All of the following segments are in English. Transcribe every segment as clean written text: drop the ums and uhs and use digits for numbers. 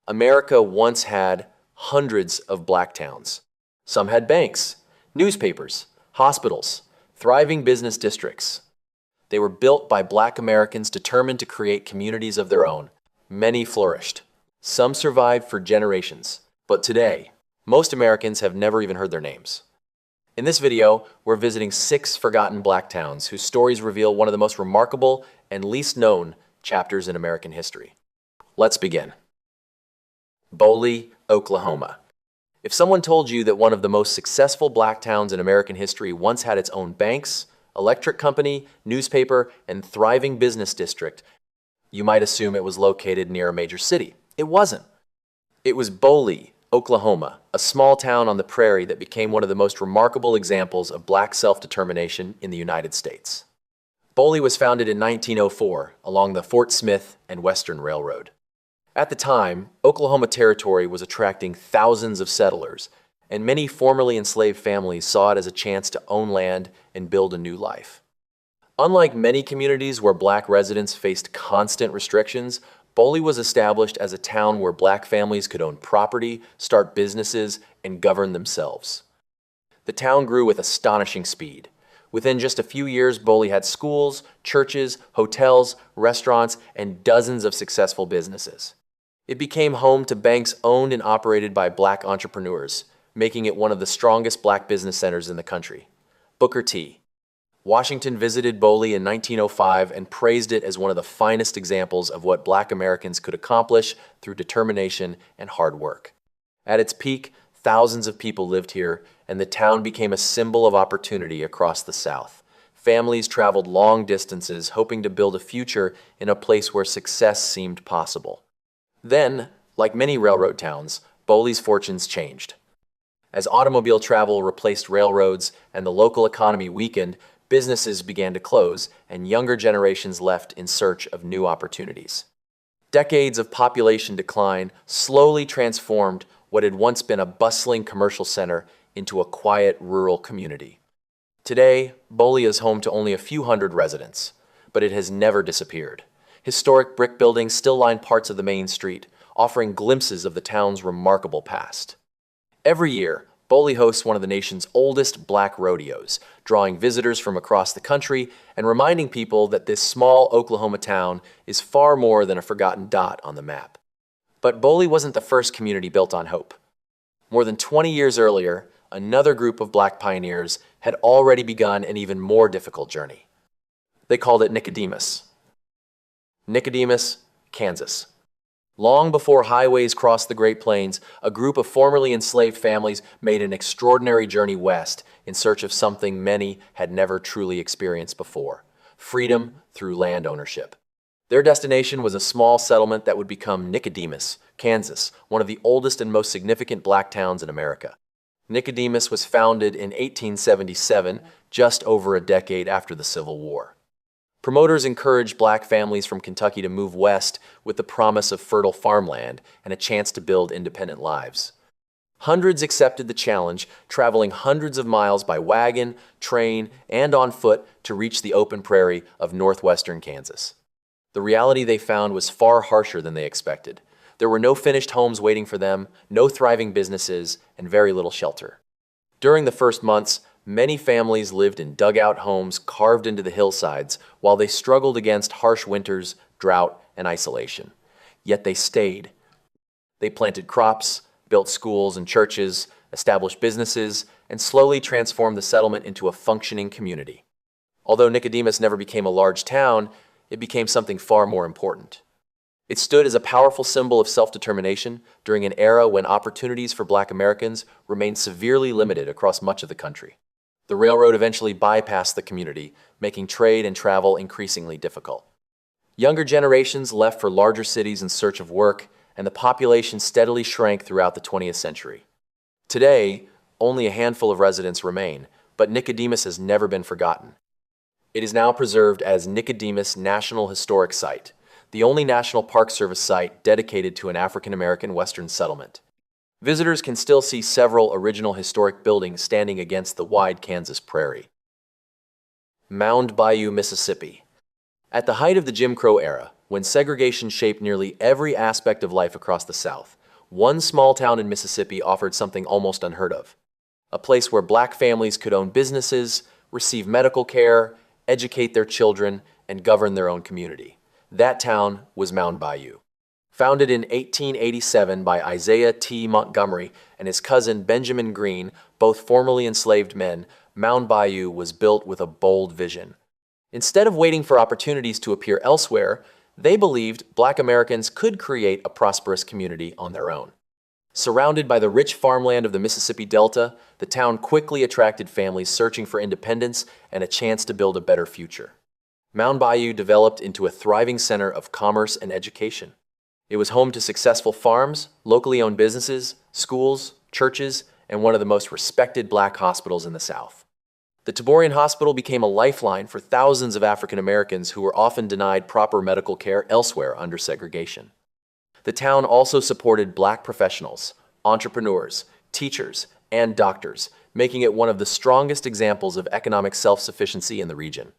America once had hundreds of black towns. Some had banks, newspapers, hospitals, thriving business districts. They were built by black Americans determined to create communities of their own. Many flourished. Some survived for generations. But today, most Americans have never even heard their names. In this video, we're visiting 6 forgotten black towns whose stories reveal one of the most remarkable and least known chapters in American history. Let's begin. Boley, Oklahoma. If someone told you that one of the most successful black towns in American history once had its own banks, electric company, newspaper, and thriving business district, you might assume it was located near a major city. It wasn't. It was Boley, Oklahoma, a small town on the prairie that became one of the most remarkable examples of black self-determination in the United States. Boley was founded in 1904 along the Fort Smith and Western Railroad. At the time, Oklahoma Territory was attracting thousands of settlers, and many formerly enslaved families saw it as a chance to own land and build a new life. Unlike many communities where black residents faced constant restrictions, Boley was established as a town where black families could own property, start businesses, and govern themselves. The town grew with astonishing speed. Within just a few years, Boley had schools, churches, hotels, restaurants, and dozens of successful businesses. It became home to banks owned and operated by black entrepreneurs, making it one of the strongest black business centers in the country. Booker T. Washington visited Boley in 1905 and praised it as one of the finest examples of what black Americans could accomplish through determination and hard work. At its peak, thousands of people lived here, and the town became a symbol of opportunity across the South. Families traveled long distances, hoping to build a future in a place where success seemed possible. Then, like many railroad towns, Boley's fortunes changed. As automobile travel replaced railroads and the local economy weakened, businesses began to close, and younger generations left in search of new opportunities. Decades of population decline slowly transformed what had once been a bustling commercial center into a quiet rural community. Today, Boley is home to only a few hundred residents, but it has never disappeared. Historic brick buildings still line parts of the main street, offering glimpses of the town's remarkable past. Every year, Boley hosts one of the nation's oldest black rodeos, drawing visitors from across the country and reminding people that this small Oklahoma town is far more than a forgotten dot on the map. But Boley wasn't the first community built on hope. More than 20 years earlier, another group of black pioneers had already begun an even more difficult journey. They called it Nicodemus. Nicodemus, Kansas. Long before highways crossed the Great Plains, a group of formerly enslaved families made an extraordinary journey west in search of something many had never truly experienced before: freedom through land ownership. Their destination was a small settlement that would become Nicodemus, Kansas, one of the oldest and most significant black towns in America. Nicodemus was founded in 1877, just over a decade after the Civil War. Promoters encouraged black families from Kentucky to move west with the promise of fertile farmland and a chance to build independent lives. Hundreds accepted the challenge, traveling hundreds of miles by wagon, train, and on foot to reach the open prairie of northwestern Kansas. The reality they found was far harsher than they expected. There were no finished homes waiting for them, no thriving businesses, and very little shelter. During the first months, many families lived in dugout homes carved into the hillsides while they struggled against harsh winters, drought, and isolation. Yet they stayed. They planted crops, built schools and churches, established businesses, and slowly transformed the settlement into a functioning community. Although Nicodemus never became a large town, it became something far more important. It stood as a powerful symbol of self-determination during an era when opportunities for black Americans remained severely limited across much of the country. The railroad eventually bypassed the community, making trade and travel increasingly difficult. Younger generations left for larger cities in search of work, and the population steadily shrank throughout the 20th century. Today, only a handful of residents remain, but Nicodemus has never been forgotten. It is now preserved as Nicodemus National Historic Site, the only National Park Service site dedicated to an African-American Western settlement. Visitors can still see several original historic buildings standing against the wide Kansas prairie. Mound, Bayou, Mississippi. At the height of the Jim Crow era, when segregation shaped nearly every aspect of life across the South, one small town in Mississippi offered something almost unheard of. A place where black families could own businesses, receive medical care, educate their children, and govern their own community. That town was Mound Bayou. Founded in 1887 by Isaiah T. Montgomery and his cousin Benjamin Green, both formerly enslaved men, Mound Bayou was built with a bold vision. Instead of waiting for opportunities to appear elsewhere, they believed black Americans could create a prosperous community on their own. Surrounded by the rich farmland of the Mississippi Delta, the town quickly attracted families searching for independence and a chance to build a better future. Mound Bayou developed into a thriving center of commerce and education. It was home to successful farms, locally owned businesses, schools, churches, and one of the most respected black hospitals in the South. The Taborian Hospital became a lifeline for thousands of African Americans who were often denied proper medical care elsewhere under segregation. The town also supported black professionals, entrepreneurs, teachers, and doctors, making it one of the strongest examples of economic self-sufficiency in the region.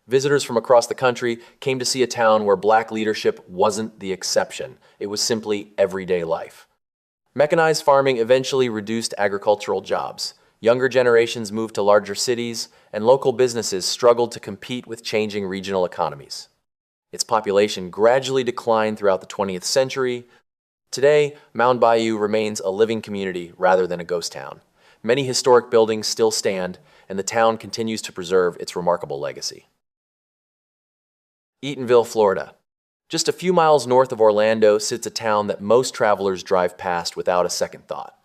Visitors from across the country came to see a town where black leadership wasn't the exception. It was simply everyday life. Mechanized farming eventually reduced agricultural jobs. Younger generations moved to larger cities, and local businesses struggled to compete with changing regional economies. Its population gradually declined throughout the 20th century. Today, Mound Bayou remains a living community rather than a ghost town. Many historic buildings still stand, and the town continues to preserve its remarkable legacy. Eatonville, Florida. Just a few miles north of Orlando sits a town that most travelers drive past without a second thought.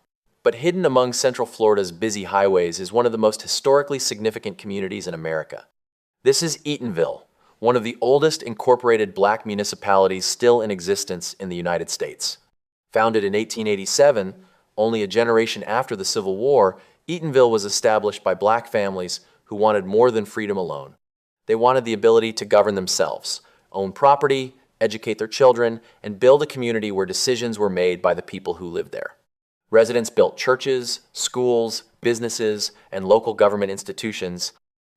But hidden among Central Florida's busy highways is one of the most historically significant communities in America. This is Eatonville, one of the oldest incorporated black municipalities still in existence in the United States. Founded in 1887, only a generation after the Civil War, Eatonville was established by black families who wanted more than freedom alone. They wanted the ability to govern themselves, own property, educate their children, and build a community where decisions were made by the people who lived there. Residents built churches, schools, businesses, and local government institutions,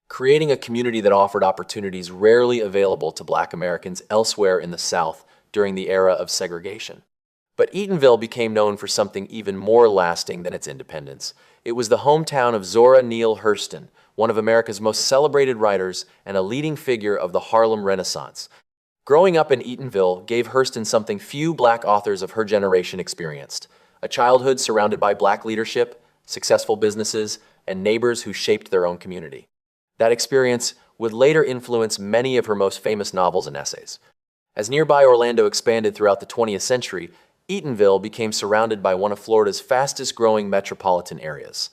creating a community that offered opportunities rarely available to black Americans elsewhere in the South during the era of segregation. But Eatonville became known for something even more lasting than its independence. It was the hometown of Zora Neale Hurston, one of America's most celebrated writers and a leading figure of the Harlem Renaissance. Growing up in Eatonville gave Hurston something few black authors of her generation experienced: a childhood surrounded by black leadership, successful businesses, and neighbors who shaped their own community. That experience would later influence many of her most famous novels and essays. As nearby Orlando expanded throughout the 20th century, Eatonville became surrounded by one of Florida's fastest-growing metropolitan areas.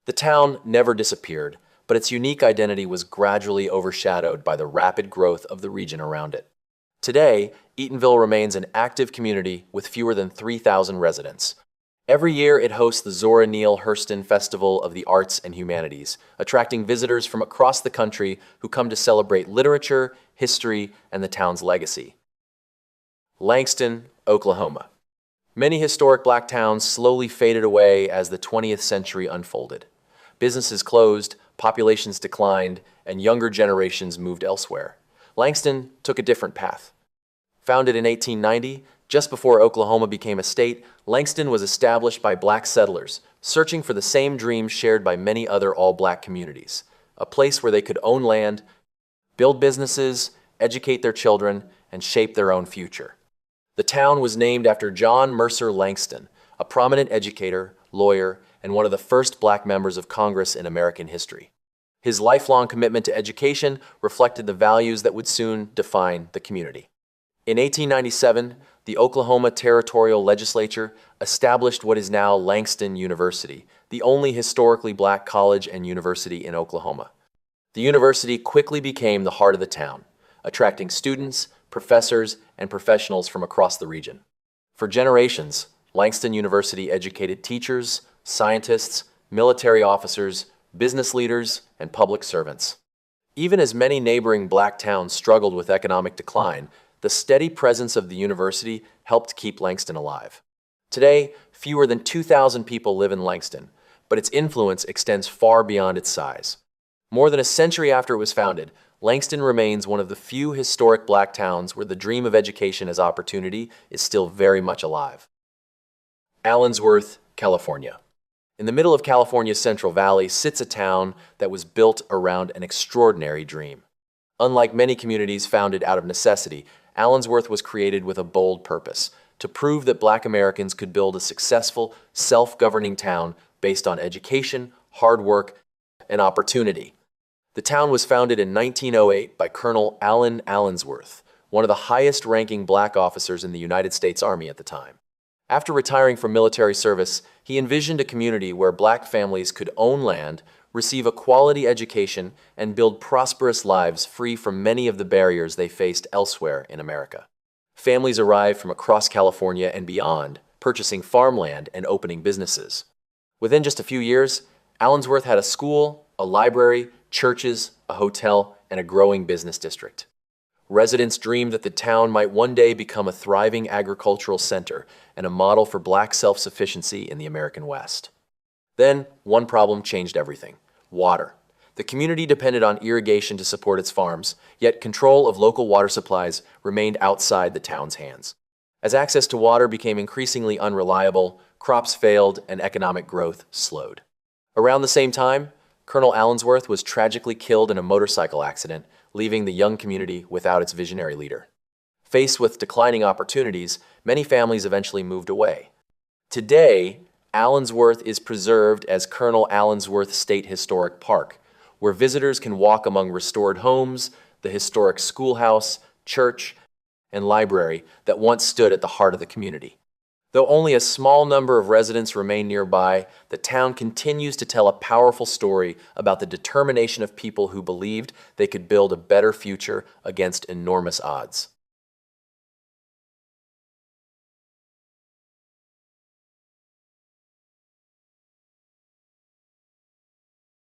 The town never disappeared, but its unique identity was gradually overshadowed by the rapid growth of the region around it. Today, Eatonville remains an active community with fewer than 3,000 residents. Every year, it hosts the Zora Neale Hurston Festival of the Arts and Humanities, attracting visitors from across the country who come to celebrate literature, history, and the town's legacy. Langston, Oklahoma. Many historic black towns slowly faded away as the 20th century unfolded. Businesses closed, populations declined, and younger generations moved elsewhere. Langston took a different path. Founded in 1890, just before Oklahoma became a state, Langston was established by black settlers, searching for the same dreams shared by many other all-black communities: a place where they could own land, build businesses, educate their children, and shape their own future. The town was named after John Mercer Langston, a prominent educator, lawyer, and one of the first black members of Congress in American history. His lifelong commitment to education reflected the values that would soon define the community. In 1897, the Oklahoma Territorial Legislature established what is now Langston University, the only historically black college and university in Oklahoma. The university quickly became the heart of the town, attracting students, professors, and professionals from across the region. For generations, Langston University educated teachers, scientists, military officers, business leaders, and public servants. Even as many neighboring black towns struggled with economic decline, the steady presence of the university helped keep Langston alive. Today, fewer than 2,000 people live in Langston, but its influence extends far beyond its size. More than a century after it was founded, Langston remains one of the few historic black towns where the dream of education as opportunity is still very much alive. Allensworth, California. In the middle of California's Central Valley sits a town that was built around an extraordinary dream. Unlike many communities founded out of necessity, Allensworth was created with a bold purpose: to prove that black Americans could build a successful, self-governing town based on education, hard work, and opportunity. The town was founded in 1908 by Colonel Allen Allensworth, one of the highest-ranking black officers in the United States Army at the time. After retiring from military service, he envisioned a community where black families could own land, receive a quality education, and build prosperous lives free from many of the barriers they faced elsewhere in America. Families arrived from across California and beyond, purchasing farmland and opening businesses. Within just a few years, Allensworth had a school, a library, churches, a hotel, and a growing business district. Residents dreamed that the town might one day become a thriving agricultural center and a model for black self-sufficiency in the American West. Then, one problem changed everything: water. The community depended on irrigation to support its farms, yet control of local water supplies remained outside the town's hands. As access to water became increasingly unreliable, crops failed and economic growth slowed. Around the same time, Colonel Allensworth was tragically killed in a motorcycle accident, leaving the young community without its visionary leader. Faced with declining opportunities, many families eventually moved away. Today, Allensworth is preserved as Colonel Allensworth State Historic Park, where visitors can walk among restored homes, the historic schoolhouse, church, and library that once stood at the heart of the community. Though only a small number of residents remain nearby, the town continues to tell a powerful story about the determination of people who believed they could build a better future against enormous odds.